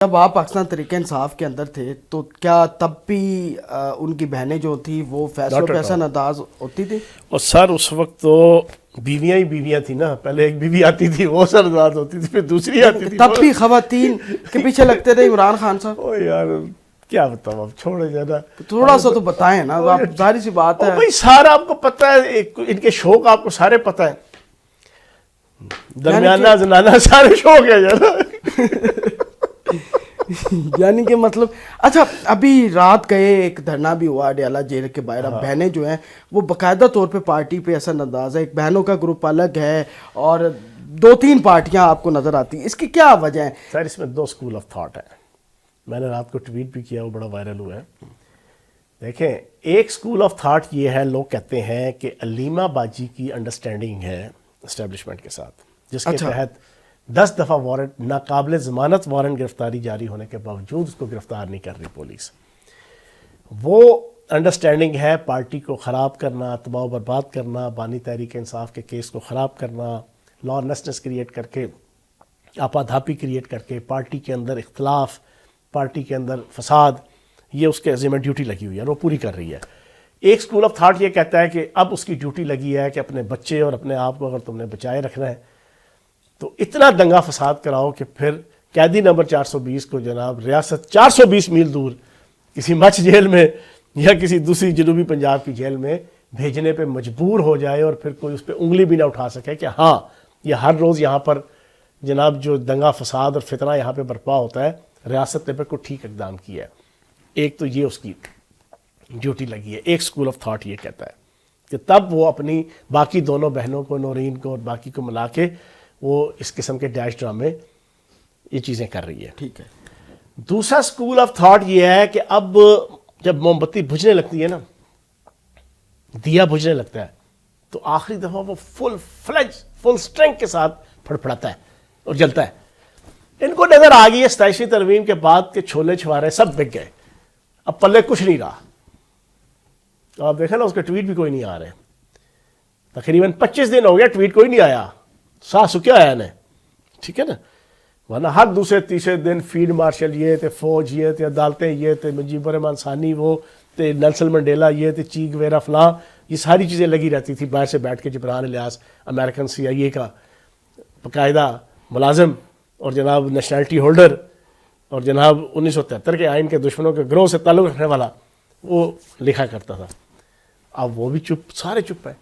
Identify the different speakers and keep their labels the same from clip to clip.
Speaker 1: جب آپ پاکستان تحریک انصاف کے اندر تھے تو کیا تب بھی ان کی بہنیں جو تھیں وہ فیصلوں پہ ایسا انداز ہوتی تھی؟
Speaker 2: اور سر اس وقت تو بیویاں ہی بیویاں تھیں نا، پہلے ایک بیوی آتی تھی وہ سر انداز ہوتی تھی، پھر دوسری آتی تھی
Speaker 1: تب بھی خواتین کے پیچھے لگتے تھے عمران خان صاحب؟
Speaker 2: او یار کیا بتاؤ، اب چھوڑے جانا،
Speaker 1: تھوڑا سا تو بتائیں نا، آپ ظاہر سی بات ہے
Speaker 2: بھائی سارا آپ کو پتہ ہے، ان کے شوق آپ کو سارے پتہ ہے، درمیانہ زنانہ سارے شوق ہے جانا
Speaker 1: یعنی کہ مطلب اچھا ابھی رات گئے ایک دھرنا بھی ہوا ڈیالہ جیل کے باہر، اب بہنیں جو ہیں وہ باقاعدہ طور پہ پارٹی پہ ایسا انداز ہے، ایک بہنوں کا گروپ الگ ہے اور 2-3 پارٹیاں آپ کو نظر آتی ہیں، اس کی کیا وجہ ہے؟
Speaker 2: سر اس میں 2 اسکول آف تھاٹ ہے، میں نے رات کو ٹویٹ بھی کیا، وہ بڑا وائرل ہوا ہے۔ دیکھیں ایک اسکول آف تھاٹ یہ ہے، لوگ کہتے ہیں کہ علیمہ باجی کی انڈرسٹینڈنگ ہے اسٹیبلشمنٹ کے ساتھ، جس کے تحت 10 دفعہ وارنٹ، ناقابل ضمانت وارنٹ گرفتاری جاری ہونے کے باوجود اس کو گرفتار نہیں کر رہی پولیس۔ وہ انڈرسٹینڈنگ ہے پارٹی کو خراب کرنا، تباہ و برباد کرنا، بانی تحریک انصاف کے کیس کو خراب کرنا، لارنسنس کریٹ کر کے، آپادھاپی کریٹ کر کے، پارٹی کے اندر اختلاف، پارٹی کے اندر فساد، یہ اس کے ذمہ ڈیوٹی لگی ہوئی ہے اور وہ پوری کر رہی ہے۔ ایک اسکول آف تھاٹ یہ کہتا ہے کہ اب اس کی ڈیوٹی لگی ہے کہ اپنے بچے اور اپنے آپ کو اگر تم نے بچائے رکھنا ہے تو اتنا دنگا فساد کراؤ کہ پھر قیدی نمبر 420 کو جناب ریاست 420 میل دور کسی مچھ جیل میں یا کسی دوسری جنوبی پنجاب کی جیل میں بھیجنے پہ مجبور ہو جائے، اور پھر کوئی اس پہ انگلی بھی نہ اٹھا سکے کہ ہاں یہ ہر روز یہاں پر جناب جو دنگا فساد اور فتنہ یہاں پہ برپا ہوتا ہے، ریاست نے پہ کوئی ٹھیک اقدام کیا ہے۔ ایک تو یہ اس کی ڈیوٹی لگی ہے۔ ایک اسکول آف تھاٹ یہ کہتا ہے کہ تب وہ اپنی باقی دونوں بہنوں کو، نورین کو اور باقی کو ملا کے وہ اس قسم کے ڈیش ڈرامے یہ چیزیں کر رہی ہے۔
Speaker 1: ٹھیک ہے۔
Speaker 2: دوسرا اسکول آف تھاٹ یہ ہے کہ اب جب موم بتی بجھنے لگتی ہے نا، دیا بجھنے لگتا ہے، تو آخری دفعہ وہ فل اسٹرینگ کے ساتھ پھڑپڑاتا ہے اور جلتا ہے۔ ان کو نظر آ گئی ہے 27ویں ترمیم کے بعد کہ چھولے چھوارے سب بک گئے، اب پلے کچھ نہیں رہا۔ تو آپ دیکھیں نا اس کے ٹویٹ بھی کوئی نہیں آ رہے، تقریباً 25 دن ہو گیا ٹویٹ کوئی نہیں آیا، سکیا آیا نے، ٹھیک ہے نا، ورنہ ہر دوسرے تیسرے دن فیلڈ مارشل یہ تھے، فوج یہ تھے، عدالتیں یہ تھے، مجیب الرحمان ثانی وہ تھے، نیلسن منڈیلا یہ تھے، چی گویرا فلاں، یہ ساری چیزیں لگی رہتی تھی باہر سے بیٹھ کے۔ جبران الیاس امریکن CIA کا باقاعدہ ملازم اور جناب نیشنلٹی ہولڈر اور جناب 1973 کے آئین کے دشمنوں کے گروہ سے تعلق رکھنے والا، وہ لکھا کرتا تھا۔ اب وہ بھی چپ، سارے چپ ہیں۔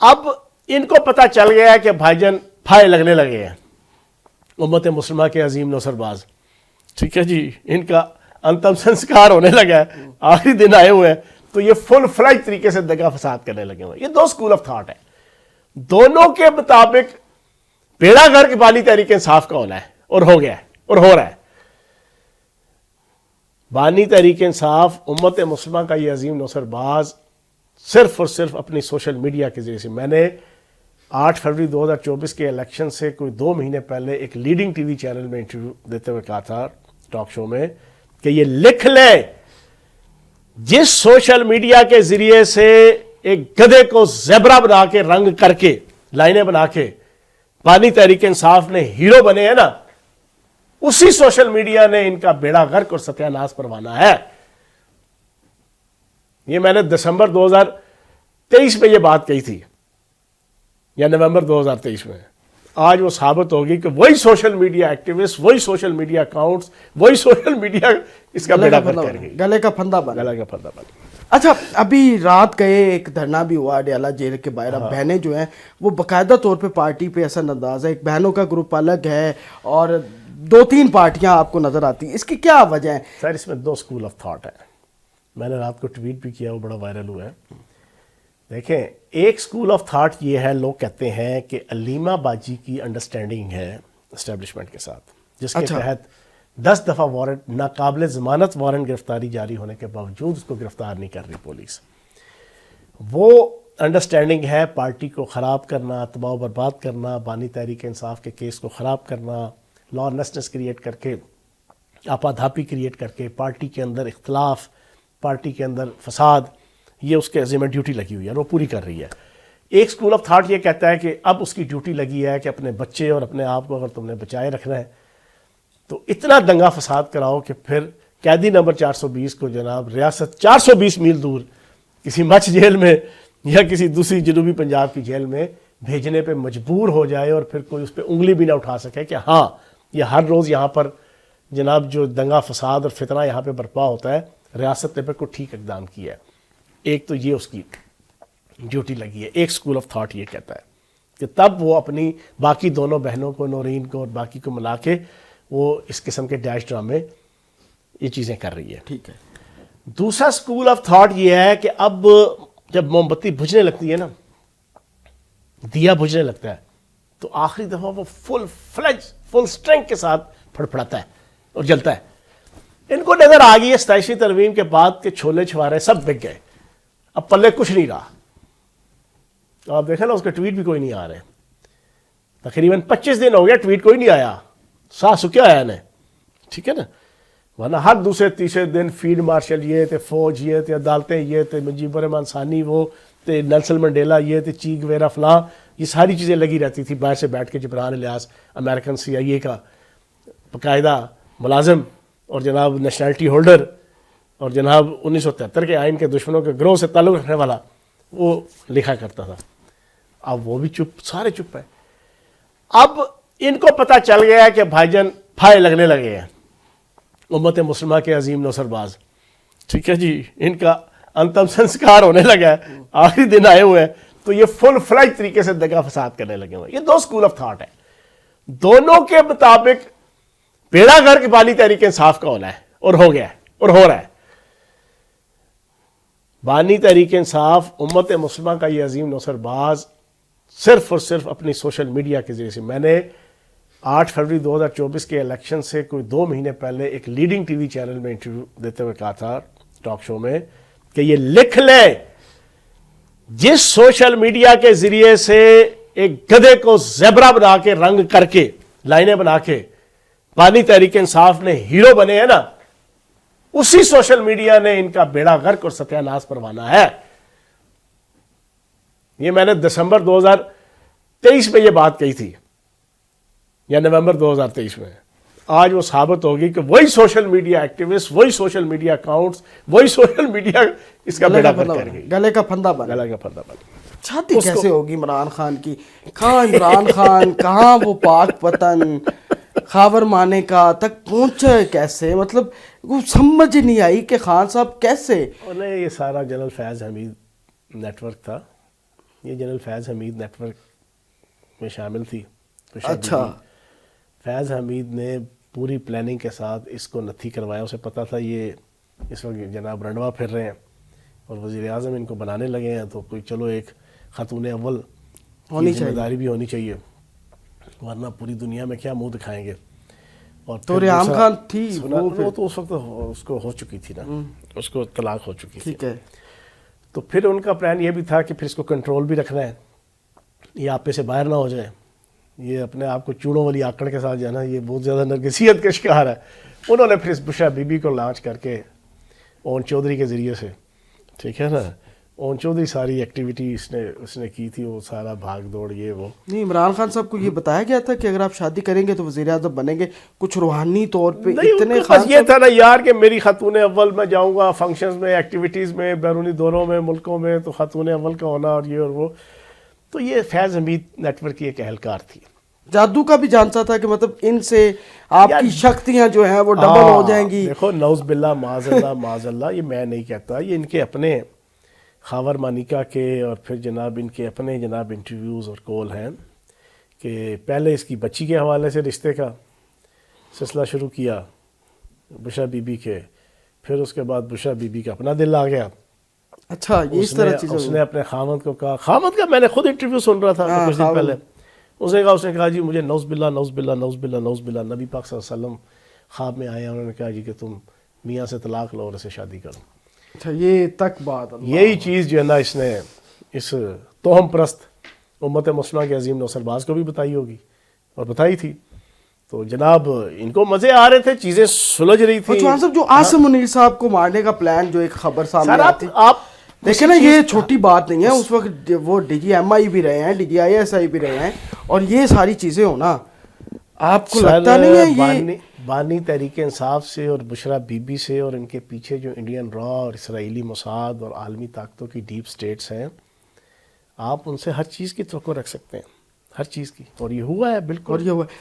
Speaker 2: اب ان کو پتہ چل گیا ہے کہ بھائی جان پھائے لگنے لگے ہیں امت مسلمہ کے عظیم نوسر باز، ٹھیک ہے جی، ان کا انتم سنسکار ہونے لگا ہے، آخری دن آئے ہوئے ہیں، تو یہ فل فلیج طریقے سے دگا فساد کرنے لگے ہوئے ہیں۔ یہ 2 اسکول آف تھاٹ ہیں، دونوں کے مطابق بیڑا غرق بانی تحریک انصاف کا ہونا ہے، اور ہو گیا ہے اور ہو رہا ہے۔ بانی تحریک انصاف، امت مسلمہ کا یہ عظیم نوسر باز صرف اور صرف اپنی سوشل میڈیا کے ذریعے سے، میں نے 8 فروری 2024 کے الیکشن سے کوئی 2 مہینے پہلے ایک لیڈنگ ٹی وی چینل میں انٹرویو دیتے ہوئے کہا تھا، ٹاک شو میں، کہ یہ لکھ لیں جس سوشل میڈیا کے ذریعے سے ایک گدھے کو زیبرا بنا کے رنگ کر کے لائنیں بنا کے بانی تحریک انصاف نے ہیرو بنے ہیں نا، اسی سوشل میڈیا نے ان کا بیڑا غرق اور ستیہ ناش پروانا ہے۔ یہ میں نے دسمبر 2023 میں یہ بات کہی تھی، یا نومبر 2023 میں۔ آج وہ ثابت ہوگی کہ وہی سوشل میڈیا ایکٹیوسٹ، وہی سوشل میڈیا اکاؤنٹس، وہی سوشل میڈیا اس کا بیڑا غرق کر گئی،
Speaker 1: گلے کا پھندا بن
Speaker 2: گلا کا پردہ بن۔
Speaker 1: اچھا ابھی رات گئے ایک دھرنا بھی ہوا ڈیالہ جیل کے باہر، اب بہنیں جو ہیں وہ باقاعدہ طور پہ پارٹی پہ ایسا انداز ہے، ایک بہنوں کا گروپ الگ ہے اور 2-3 پارٹیاں آپ کو نظر آتی ہیں، اس کی کیا وجہ ہے؟
Speaker 2: سر اس میں 2 اسکول آف تھاٹ ہے، میں نے رات کو ٹویٹ بھی کیا، وہ بڑا وائرل ہوا ہے۔ دیکھیں ایک اسکول آف تھاٹ یہ ہے، لوگ کہتے ہیں کہ علیمہ باجی کی انڈرسٹینڈنگ ہے اسٹیبلشمنٹ کے ساتھ، جس کے تحت 10 دفعہ وارنٹ، ناقابل ضمانت وارنٹ گرفتاری جاری ہونے کے باوجود اس کو گرفتار نہیں کر رہی پولیس۔ وہ انڈرسٹینڈنگ ہے پارٹی کو خراب کرنا، تباہ و برباد کرنا، بانی تحریک انصاف کے کیس کو خراب کرنا، لارنسنس کریٹ کر کے، آپادھاپی کریٹ کر کے، پارٹی کے اندر اختلاف، پارٹی کے اندر فساد، یہ اس کے ذمہ ڈیوٹی لگی ہوئی ہے اور وہ پوری کر رہی ہے۔ ایک اسکول آف تھاٹ یہ کہتا ہے کہ اب اس کی ڈیوٹی لگی ہے کہ اپنے بچے اور اپنے آپ کو اگر تم نے بچائے رکھنا ہے تو اتنا دنگا فساد کراؤ کہ پھر قیدی نمبر 420 کو جناب ریاست 420 میل دور کسی مچھ جیل میں یا کسی دوسری جنوبی پنجاب کی جیل میں بھیجنے پہ مجبور ہو جائے اور پھر کوئی اس پہ انگلی بھی نہ اٹھا سکے کہ ہاں یہ ہر روز یہاں پر جناب جو دنگا فساد اور فتنہ یہاں پہ برپا ہوتا ہے ریاست نے پھر کوئی ٹھیک اقدام کیا ہے. ایک تو یہ اس کی ڈیوٹی لگی ہے. ایک اسکول آف تھاٹ یہ کہتا ہے کہ تب وہ اپنی باقی دونوں بہنوں کو نورین کو اور باقی کو ملا کے وہ اس قسم کے ڈیش ڈرامے یہ چیزیں کر رہی ہے.
Speaker 1: ٹھیک ہے.
Speaker 2: دوسرا اسکول آف تھاٹ یہ ہے کہ اب جب موم بتی بجھنے لگتی ہے نا, دیا بجھنے لگتا ہے, تو آخری دفعہ وہ فل اسٹرینگ کے ساتھ پھڑپڑاتا ہے اور جلتا ہے. ان کو نظر آ گئی ہے 27 ترمیم کے بعد کہ چھولے چھوارے سب بک گئے, اب پلے کچھ نہیں رہا. تو آپ دیکھیں نا اس کے ٹویٹ بھی کوئی نہیں آ رہے, تقریباً 25 دن ہو گیا ٹویٹ کوئی نہیں آیا, سا سکیا آیا انہیں, ٹھیک ہے نا. ورنہ ہر دوسرے تیسرے دن فیلڈ مارشل یہ تھے, فوج یہ تھے, عدالتیں یہ تھے, مجیب الرحمان ثانی وہ تھے, نیلسن منڈیلا یہ تھے, چی گویرا فلاں, یہ ساری چیزیں لگی رہتی تھی باہر سے بیٹھ کے. جبران الیاس امریکن CIA کا باقاعدہ ملازم اور جناب نیشنلٹی ہولڈر اور جناب 1973 کے آئین کے دشمنوں کے گروہ سے تعلق رکھنے والا, وہ لکھا کرتا تھا. اب وہ بھی چپ, سارے چپ ہیں. اب ان کو پتہ چل گیا ہے کہ بھائی جان پھائے لگنے لگے ہیں امت مسلمہ کے عظیم نوسر باز, ٹھیک ہے جی, ان کا انتم سنسکار ہونے لگا ہے, آخری دن آئے ہوئے ہیں, تو یہ فل فلیج طریقے سے دگا فساد کرنے لگے ہوئے ہیں. یہ دو اسکول آف تھاٹ ہیں. دونوں کے مطابق بیڑا گھر کی بانی تحریک انصاف کا ہونا ہے, اور ہو گیا ہے اور ہو رہا ہے. بانی تحریک انصاف امت مسلمہ کا یہ عظیم نوسر باز صرف اور صرف اپنی سوشل میڈیا کے ذریعے سے, میں نے 8 فروری 2024 کے الیکشن سے کوئی 2 مہینے پہلے ایک لیڈنگ ٹی وی چینل میں انٹرویو دیتے ہوئے کہا تھا, ٹاک شو میں, کہ یہ لکھ لیں جس سوشل میڈیا کے ذریعے سے ایک گدھے کو زیبرا بنا کے رنگ کر کے لائنیں بنا کے بانی تحریک انصاف نے ہیرو بنے ہیں نا, اسی سوشل میڈیا نے ان کا بیڑا غرق اور ستیہ ناش پروانا ہے. یہ میں نے دسمبر 2023 میں یہ بات کہی تھی, یا نومبر 2023 میں. آج وہ ثابت ہوگی کہ وہی سوشل میڈیا ایکٹیوسٹ, وہی سوشل میڈیا اکاؤنٹس, وہی سوشل میڈیا اس کا بیڑا غرق کر گئی,
Speaker 1: گلے کا پھندا بن
Speaker 2: گلا کا پھندا بن.
Speaker 1: چھاتی کیسے ہوگی عمران خان کی؟ کہاں عمران خان, کہاں وہ پاک پتن خاور مانے کا تک پہنچے کیسے؟ مطلب وہ سمجھ نہیں آئی کہ خان صاحب کیسے.
Speaker 2: انہیں یہ سارا جنرل فیض حمید نیٹ ورک تھا, یہ جنرل فیض حمید نیٹ ورک میں شامل تھی.
Speaker 1: اچھا,
Speaker 2: فیض حمید نے پوری پلاننگ کے ساتھ اس کو نتھی کروایا. اسے پتا تھا یہ اس وقت جناب رنڈوا پھر رہے ہیں اور وزیر اعظم ان کو بنانے لگے ہیں, تو کوئی چلو ایک خاتون اول
Speaker 1: ہونی
Speaker 2: ذمہ داری بھی ہونی چاہیے, ورنہ پوری دنیا میں کیا منہ دکھائیں گے. اور
Speaker 1: تو ریحام خان تھی
Speaker 2: وہ تو اس وقت اس کو ہو چکی تھی نا, اس کو طلاق ہو چکی تھی.
Speaker 1: ٹھیک ہے.
Speaker 2: تو پھر ان کا پلان یہ بھی تھا کہ پھر اس کو کنٹرول بھی رکھنا ہے, یہ آپے سے باہر نہ ہو جائے, یہ اپنے آپ کو چوڑوں والی آکڑ کے ساتھ جانا, یہ بہت زیادہ نرگسیت کا شکار ہے. انہوں نے پھر اس بشرا بی بی کو لانچ کر کے اون چودھری کے ذریعے سے, ٹھیک ہے نا, اون چودھری ساری ایکٹیویٹی اس نے کی تھی, وہ سارا بھاگ دوڑ یہ وہ. نہیں,
Speaker 1: عمران خان صاحب کو یہ بتایا گیا تھا کہ اگر آپ شادی کریں گے تو وزیر اعظم بنیں گے, کچھ روحانی طور پہ اتنے
Speaker 2: خاص یہ تھا نا یار کہ میری خاتون اول میں جاؤں گا فنکشنز میں, ایکٹیویٹیز میں, بیرونی دوروں میں, ملکوں میں, تو خاتون اول کا ہونا اور یہ اور وہ. تو یہ فیض حمید نیٹ ورک کی ایک اہلکار تھی.
Speaker 1: جادو کا بھی جانتا تھا کہ مطلب ان سے آپ کی شکتیاں جو ہیں وہ ڈبل ہو جائیں گی.
Speaker 2: دیکھو نعوذ باللہ معاذ اللہ, یہ میں نہیں کہتا, یہ ان کے اپنے خاور مانیکا کے اور پھر جناب ان کے اپنے جناب انٹرویوز اور کول ہیں کہ پہلے اس کی بچی کے حوالے سے رشتے کا سلسلہ شروع کیا بشرا بی بی کے, پھر اس کے بعد بشرا بی بی کا اپنا دل آ گیا.
Speaker 1: اچھا, یہ اس طرح چیزیں.
Speaker 2: اس نے اپنے خامد کو کہا, خامد کا میں نے خود انٹرویو سن رہا تھا کچھ دن پہلے, اس نے کہا جی مجھے نعوذ باللہ نبی پاک صلی اللہ علیہ وسلم خواب میں آئے ہیں, انہوں نے کہا جی کہ تم میاں سے طلاق لو اور اسے شادی کرو.
Speaker 1: اچھا, یہ تک بات,
Speaker 2: یہی چیز جو ہے نا اس نے اس توہم پرست امت مسلمہ کے عظیم نوسر باز کو بھی بتائی ہوگی اور بتائی تھی. تو جناب ان کو مزے آ رہے تھے, چیزیں سلجھ رہی تھی.
Speaker 1: چوہان صاحب جو عاصم منیر صاحب کو مارنے کا پلان جو ایک خبر سامنے آتی,
Speaker 2: آپ
Speaker 1: دیکھیں نا, یہ چھوٹی بات نہیں ہے. اس وقت وہ DG MI بھی رہے ہیں, DG ISI بھی رہے ہیں, اور یہ ساری چیزیں ہونا آپ کو لگتا نہیں ہے یہ
Speaker 2: بانی تحریک انصاف سے اور بشرا بی بی سے اور ان کے پیچھے جو انڈین را اور اسرائیلی موساد اور عالمی طاقتوں کی ڈیپ سٹیٹس ہیں، آپ ان سے ہر چیز کی توقع رکھ سکتے ہیں، ہر چیز کی، اور یہ ہوا ہے بالکل.
Speaker 1: اور یہ ہوا